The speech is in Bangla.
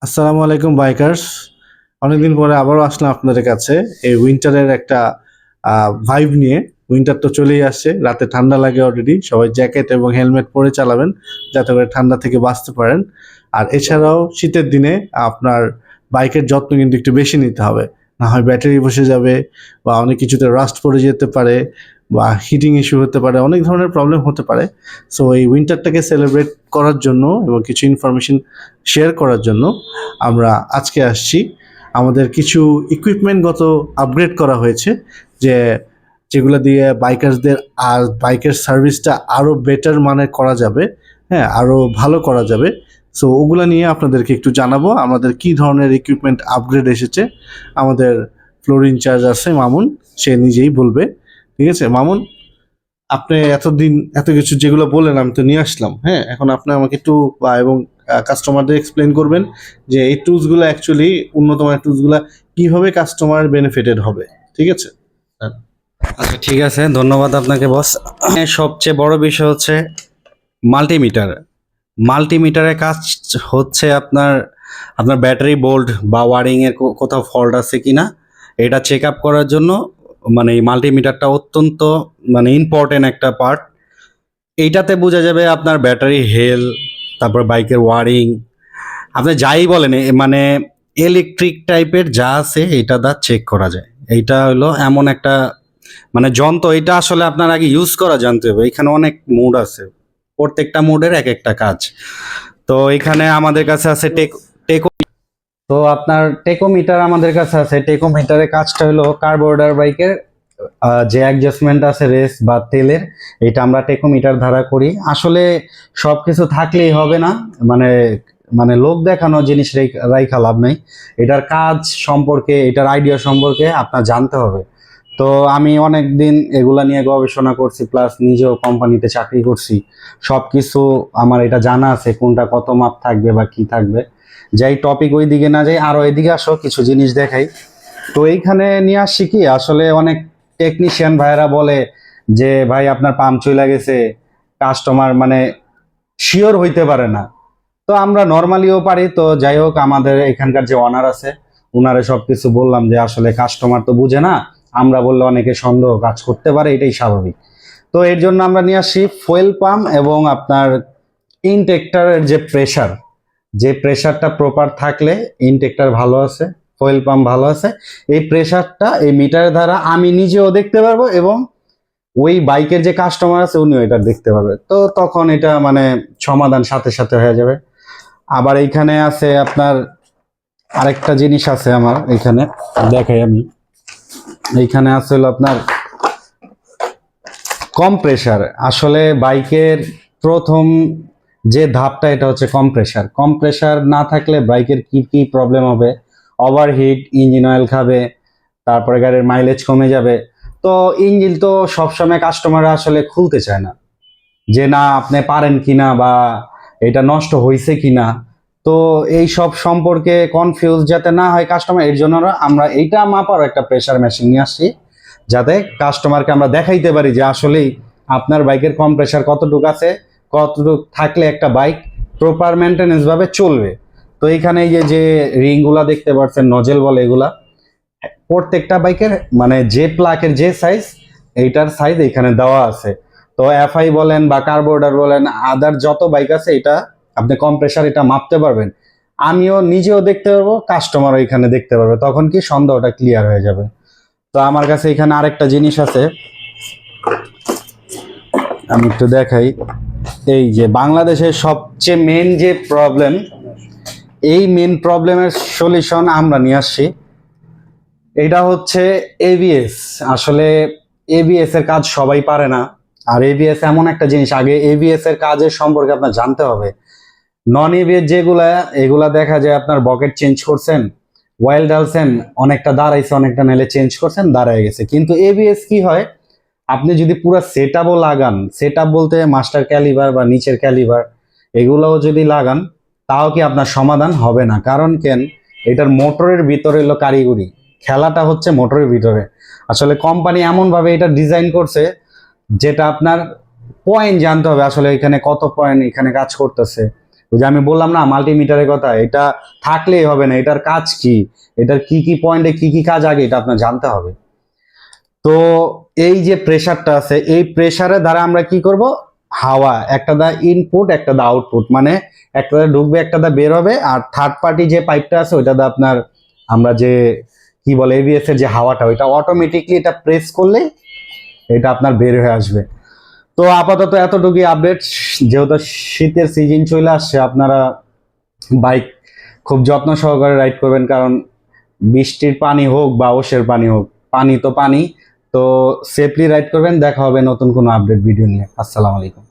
আসসালামু আলাইকুম বাইকার্স। অনেকদিন পরে আবারও আসলাম আপনাদের কাছে এই উইন্টারের একটা ভাইব নিয়ে। উইন্টার তো চলেই আসছে, রাতে ঠান্ডা লাগে অলরেডি, সবাই জ্যাকেট এবং হেলমেট পরে চালাবেন যাতে করে ঠান্ডা থেকে বাঁচতে পারেন। আর এছাড়াও শীতের দিনে আপনার বাইকের যত্ন কিন্তু একটু বেশি নিতে হবে, না হয় ব্যাটারি বসে যাবে বা অনেক কিছুতে রাস্ট পড়ে যেতে পারে বা হিটিং ইস্যু হতে পারে, অনেক ধরনের প্রবলেম হতে পারে। সো এই উইন্টারটাকে সেলিব্রেট করার জন্য এবং কিছু ইনফরমেশন শেয়ার করার জন্য আমরা আজকে আসছি। আমাদের কিছু ইকুইপমেন্টগত আপগ্রেড করা হয়েছে, যে যেগুলো দিয়ে বাইকার্সদের আর বাইকের সার্ভিসটা আরও বেটার মানের করা যাবে, হ্যাঁ, আরও ভালো করা যাবে। সো ওগুলো নিয়ে আপনাদেরকে একটু জানাবো আমাদের কি ধরনের ইকুইপমেন্ট আপগ্রেড এসেছে। আমাদের ফ্লোর ইনচার্জ আছে মামুন, সে নিজেই বলবে। ঠিক আছে মামুন, আপনি এতদিন এত কিছু যেগুলো বললেন আমি তো নিয়ে আসলাম, হ্যাঁ, এখন আপনি আমাকে একটু এবং কাস্টমারদের এক্সপ্লেন করবেন যে এই টুলসগুলো অ্যাকচুয়ালি উন্নত মানের টুলসগুলো কিভাবে কাস্টমার বেনিফিটেড হবে। ঠিক আছে? হ্যাঁ। আচ্ছা, ঠিক আছে, ধন্যবাদ আপনাকে বস। সবচেয়ে বড় বিষয় হচ্ছে মাল্টিমিটার। মাল্টিমিটারের কাজ হচ্ছে আপনার আপনার ব্যাটারি বোল্ট বা ওয়ারিং এর কোথাও ফল্ট আছে কিনা এটা চেক আপ করার জন্য মানে এই মাল্টিমিটারটা অত্যন্ত ইম্পর্টেন্ট একটা পার্ট। এইটাতে বোঝা যাবে আপনার ব্যাটারি হেলথ, তারপর বাইকের ওয়ারিং, আপনি যাই বলেন ইলেকট্রিক টাইপের যা আছে এটা দা চেক করা যায়। এইটা হলো এমন একটা যন্ত্র, এটা আসলে আপনার আগে ইউজ করা জানতে হবে। এখানে অনেক মোড আছে, প্রত্যেকটা মোডের এক একটা কাজ। তো এখানে আমাদের কাছে আছে টেকো। তো আপনার টেকোমিটার আমাদের কাছে আছে। টেকোমিটারের কাজটা হলো কার্বোরেটর বাইকের যে অ্যাডজাস্টমেন্ট আছে রেস বা তেলের, এটা আমরা টেকোমিটার দ্বারা করি। আসলে সবকিছু থাকলেই হবে না, মানে লোক দেখানো জিনিস রাইখা লাভ নাই। এটার কাজ সম্পর্কে, এটার আইডিয়া সম্পর্কে আপনার জানতে হবে। তো আমি অনেক দিন এগুলা নিয়ে গবেষণা করছি, প্লাস নিজেও কোম্পানিতে চাকরি করছি। সব কিছু আমার এটা জানা আছে, কোনটা কত মাপ থাকবে বা কি থাকবে। যাই টপিক ওই দিকে না যাই, আরো এদিকে আসো, কিছু জিনিস দেখাই। তো এইখানে নিয়ে আসছি কি, আসলে অনেক টেকনিশিয়ান ভাইরা বলে যে ভাই আপনার পাম্প চলে গেছে, কাস্টমার শিওর হইতে পারে না। তো আমরা নর্মালিও পারি। তো যাই হোক, আমাদের এখানকার যে অনার আছে উনারে সবকিছু বললাম যে আসলে কাস্টমার তো বুঝে না, আমরা বললে অনেকে সন্দেহ কাজ করতে পারে, এটাই স্বাভাবিক। তো এর জন্য আমরা নিয়ে আসি ফুয়েল পাম্প এবং আপনার ইনটেক্টরের যে প্রেসারটা প্রপার থাকলে ইনটেক্টর ভালো আছে, ফুয়েল পাম্প ভালো আছে, এই প্রেসারটা এই মিটারের দ্বারা আমি নিজেও দেখতে পারবো এবং ওই বাইকের যে কাস্টমার আছে উনিও এটা দেখতে পারবে। তো তখন এটা সমাধান সাথে সাথে হয়ে যাবে। আবার এইখানে আছে আপনার আরেকটা জিনিস আছে আমার এইখানে, দেখাই আমি। এইখানে আছে হলো আপনার কম্প্রেসার। আসলে বাইকের প্রথম যে ধাপটা এটা হচ্ছে কম্প্রেসার। কম্প্রেসার না থাকলে বাইকের কি কি প্রবলেম হবে, ওভারহিট, ইঞ্জিন অয়েল খাবে, তারপরে গাড়ির মাইলেজ কমে যাবে। তো ইঞ্জিন তো সবসময় কাস্টমাররা আসলে খুলতে চায় না, যে না আপনি পারেন কিনা বা এটা নষ্ট হয়েছে কিনা। তো এই সব সম্পর্কে কনফিউজ যাতে না হয় কাস্টমার, এর জন্য আমরা এইটা মাপার একটা প্রেসার মেশিন নিয়ে আসছি, যাতে কাস্টমারকে আমরা দেখাইতে পারি যে আসলেই আপনার বাইকের কম্প্রেসার কতটুকু আছে, কতটুকু থাকলে একটা বাইক প্রপার মেনটেনেন্স ভাবে চলবে। তো এইখানে এই যে রিংগুলা দেখতে পাচ্ছেন, নজেল বলে এগুলা, প্রত্যেকটা বাইকের যে প্লাকের যে সাইজ, এইটার সাইজ এখানে দেওয়া আছে। তো এফআই বলেন বা কার্বোরেটর বলেন, আদার যত বাইক আছে, এটা আপনি কম্প্রেসার এটা মাপতে পারবেন। আমিও নিজেও দেখতে পারবো, কাস্টমারও এখানে দেখতে পারবে, তখন কি সন্দেহটা ক্লিয়ার হয়ে যাবে। তো আমার কাছে এখানে আরেকটা জিনিস আছে, আমি একটু দেখাই। এই যে বাংলাদেশের সবচেয়ে মেন যে প্রবলেম, এই মেন প্রবলেমের সলিউশন আমরা নিয়ে আসছি। এটা হচ্ছে এবিএস। আসলে এবিএস এর কাজ সবাই পারে না। আর এবিএস এমন একটা জিনিস, আগে এবিএস এর কাজের সম্পর্কে আপনার জানতে হবে। নন এবিএস যেগুলা, এগুলা দেখা যায় আপনার বকেট চেঞ্জ করছেন, ওয়েল ডালছেন, অনেকটা দাঁড়াইছে, অনেকটা নাইলে চেঞ্জ করছেন, দাঁড়ায় গেছে। কিন্তু এবিএস কি হয়, আপনি যদি পুরো সেট আপও লাগান, সেট আপ বলতে মাস্টার ক্যালিভার বা নিচের ক্যালিভার, এগুলোও যদি লাগান, তাও কি আপনার সমাধান হবে না। কারণ কেন, এটার মোটরের ভিতরে হলো কারিগরি, খেলাটা হচ্ছে মোটরের ভিতরে। আসলে কোম্পানি এমন ভাবে এটা ডিজাইন করছে, যেটা আপনার পয়েন্ট জানতে হবে, আসলে এখানে কত পয়েন্ট এখানে কাজ করতেছে, ওই যে আমি বললাম না মাল্টিমিটারের কথা, এটা থাকলেই হবে না, এটার কাজ কি, এটার কি কি পয়েন্টে কি কি কাজ আগে এটা আপনার জানতে হবে। তো এই যে প্রেসারটা আছে, এই প্রেসারের দ্বারা আমরা কি করব, হাওয়া একটা দা ইনপুট একটা দা আউটপুট, মানে একটা দা ঢুকবে একটা দা বের হবে, আর থার্ড পার্টি যে পাইপটা আছে ওইটা দা আপনার আমরা যে কি বলে এবিএস এর যে হাওয়াটা ওইটা অটোমেটিকলি এটা প্রেস করলে এটা আপনার বের হয়ে আসবে। তো আপাতত এতটুকুই আপডেট। যেহেতু শীতের সিজন চলে আসছে, আপনারা বাইক খুব যত্ন সহকারে রাইড করবেন, কারণ বৃষ্টির পানি হোক বা ওশের পানি হোক, পানি তো পানি। তো সেফলি রাইড করবেন। দেখা হবে নতুন কোনো আপডেট ভিডিও নিয়ে। আসসালামু আলাইকুম।